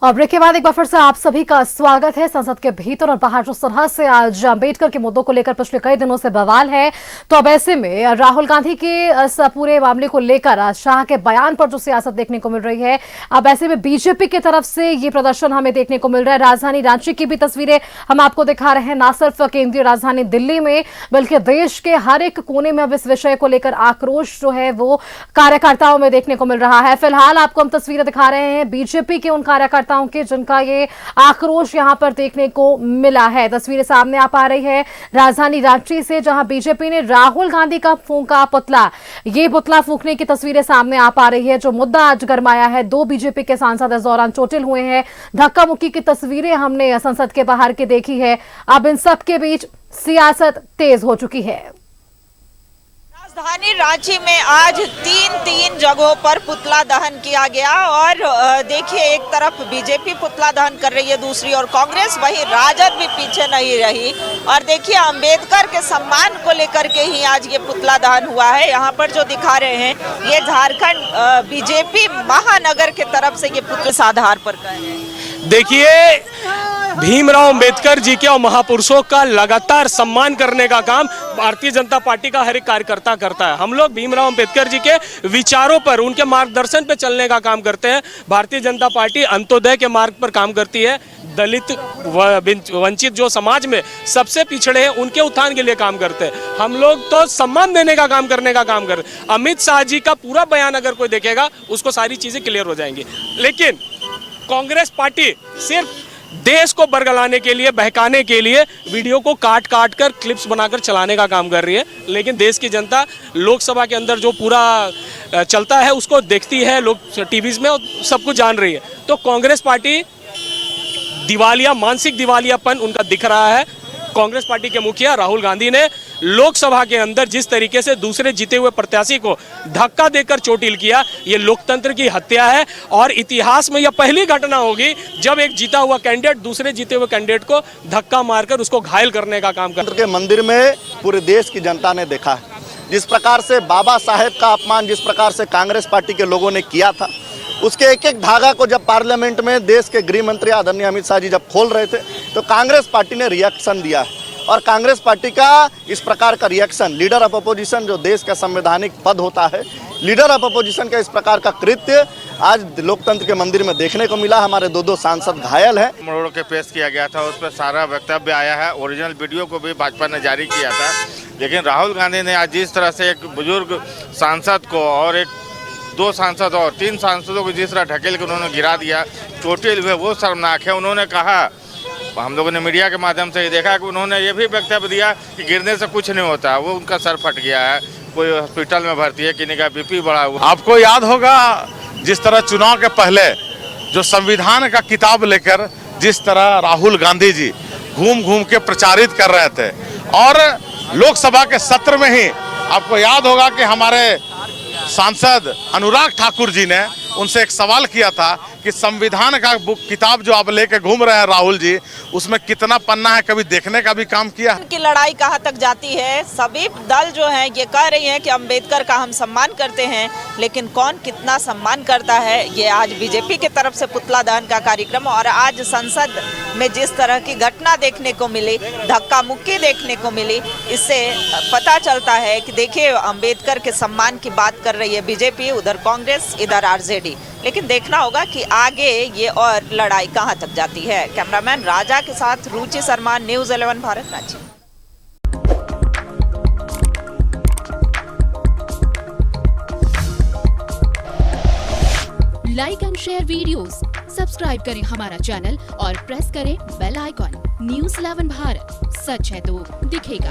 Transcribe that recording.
और ब्रेक के बाद एक बार फिर से आप सभी का स्वागत है। संसद के भीतर और बाहर जिस तरह से आज अम्बेडकर के मुद्दों को लेकर पिछले कई दिनों से बवाल है, तो अब ऐसे में राहुल गांधी के इस पूरे मामले को लेकर शाह के बयान पर जो सियासत देखने को मिल रही है, अब ऐसे में बीजेपी की तरफ से ये प्रदर्शन हमें देखने को मिल रहा है। राजधानी रांची की भी तस्वीरें हम आपको दिखा रहे हैं, ना सिर्फ केंद्रीय राजधानी दिल्ली में बल्कि देश के हर एक कोने में अब इस विषय को लेकर आक्रोश जो है वो कार्यकर्ताओं में देखने को मिल रहा है। फिलहाल आपको हम तस्वीरें दिखा रहे हैं बीजेपी के उन कार्यकर्ताओं के जिनका ये आक्रोश यहां पर देखने को मिला है। तस्वीरें सामने आ पा रही है राजधानी रांची से, जहां बीजेपी ने राहुल गांधी का फूंका पुतला, ये पुतला फूंकने की तस्वीरें सामने आ पा रही है। जो मुद्दा आज गरमाया है, 2 बीजेपी के सांसद इस दौरान चोटिल हुए हैं। धक्का मुक्की की तस्वीरें हमने संसद के बाहर की देखी है। अब इन सब के बीच सियासत तेज हो चुकी है। राजधानी रांची में आज तीन जगहों पर पुतला दहन किया गया और देखिए, एक तरफ बीजेपी पुतला दहन कर रही है, दूसरी ओर कांग्रेस, वही राजद भी पीछे नहीं रही। और देखिए, अंबेडकर के सम्मान को लेकर के ही आज ये पुतला दहन हुआ है। यहाँ पर जो दिखा रहे हैं, ये झारखंड बीजेपी महानगर के तरफ से ये पुतला इस आधार पर का है। देखिए, भीमराव अंबेडकर जी के और महापुरुषों का लगातार सम्मान करने का काम भारतीय जनता पार्टी का हर एक कार्यकर्ता करता है। हम लोग भीमराव अंबेडकर जी के विचारों पर, उनके मार्गदर्शन पर चलने का काम करते हैं। भारतीय जनता पार्टी अंत्योदय के मार्ग पर काम करती है। दलित वंचित जो समाज में सबसे पिछड़े हैं, उनके उत्थान के लिए काम करते हैं। हम लोग तो सम्मान देने का काम करने का काम करते हैं। अमित शाह जी का पूरा बयान अगर कोई देखेगा, उसको सारी चीजें क्लियर हो जाएंगी। लेकिन कांग्रेस पार्टी सिर्फ देश को बरगलाने के लिए, बहकाने के लिए वीडियो को काट कर क्लिप्स बनाकर चलाने का काम कर रही है। लेकिन देश की जनता लोकसभा के अंदर जो पूरा चलता है उसको देखती है, लोग टीवीज में, और सब कुछ जान रही है। तो कांग्रेस पार्टी दिवालिया, मानसिक दिवालियापन उनका दिख रहा है। कांग्रेस पार्टी के मुखिया राहुल गांधी ने लोकसभा के अंदर जिस तरीके से दूसरे जीते हुए प्रत्याशी को धक्का देकर चोटिल किया, ये लोकतंत्र की हत्या है। और इतिहास में यह पहली घटना होगी जब एक जीता हुआ कैंडिडेट दूसरे जीते हुए कैंडिडेट को धक्का मारकर उसको घायल करने का काम कर। के मंदिर में पूरे देश की जनता ने देखा है जिस प्रकार से बाबा साहेब का अपमान जिस प्रकार से कांग्रेस पार्टी के लोगों ने किया था, उसके एक एक धागा को जब पार्लियामेंट में देश के गृह मंत्री आदरणीय अमित शाह जी जब खोल रहे थे, तो कांग्रेस पार्टी ने रिएक्शन दिया है। और कांग्रेस पार्टी का इस प्रकार का रिएक्शन, लीडर ऑफ अपोजिशन जो देश का संवैधानिक पद होता है, लीडर ऑफ अपोजिशन का इस प्रकार का कृत्य आज लोकतंत्र के मंदिर में देखने को मिला। हमारे 2 सांसद घायल हैं। मोड़ के पेश किया गया था, उस पर सारा वक्तव्य आया है। ओरिजिनल वीडियो को भी भाजपा ने जारी किया था। लेकिन राहुल गांधी ने आज जिस तरह से एक बुजुर्ग सांसद को और 2 सांसद और 3 सांसदों को जिस तरह ढकेल के उन्होंने गिरा दिया, चोटिल हुए, वो शर्मनाक है। उन्होंने कहा, हम लोगों ने मीडिया के माध्यम से ये देखा कि उन्होंने ये भी वक्तव्य दिया कि गिरने से कुछ नहीं होता, वो उनका सर फट गया है, कोई हॉस्पिटल में भर्ती है, किसी का बीपी बढ़ा हुआ। आपको याद होगा जिस तरह चुनाव के पहले जो संविधान का किताब लेकर जिस तरह राहुल गांधी जी घूम के प्रचारित कर रहे थे, और लोकसभा के सत्र में ही आपको याद होगा कि हमारे सांसद अनुराग ठाकुर जी ने उनसे एक सवाल किया था कि संविधान का किताब जो आप लेके घूम रहे हैं राहुल जी, उसमें कितना पन्ना है, कभी देखने का भी काम किया है? की लड़ाई कहाँ तक जाती है? सभी दल जो हैं ये कह रही हैं कि अंबेडकर का हम सम्मान करते हैं, लेकिन कौन कितना सम्मान करता है, ये आज बीजेपी की तरफ से पुतला दहन का कार्यक्रम और आज संसद में जिस तरह की घटना देखने को मिली, धक्का मुक्की देखने को मिली, इससे पता चलता है कि देखिए, अंबेडकर के सम्मान की बात कर रही है बीजेपी, उधर कांग्रेस, इधर आरजेडी। लेकिन देखना होगा कि आगे ये और लड़ाई कहां तक जाती है। कैमरामैन राजा के साथ Ruchi Sharma, news 11 Bharat Ranchi. Like and share videos, subscribe करें हमारा चैनल और प्रेस करें बेल आइकॉन। न्यूज़ 11 भारत, सच है तो दिखेगा।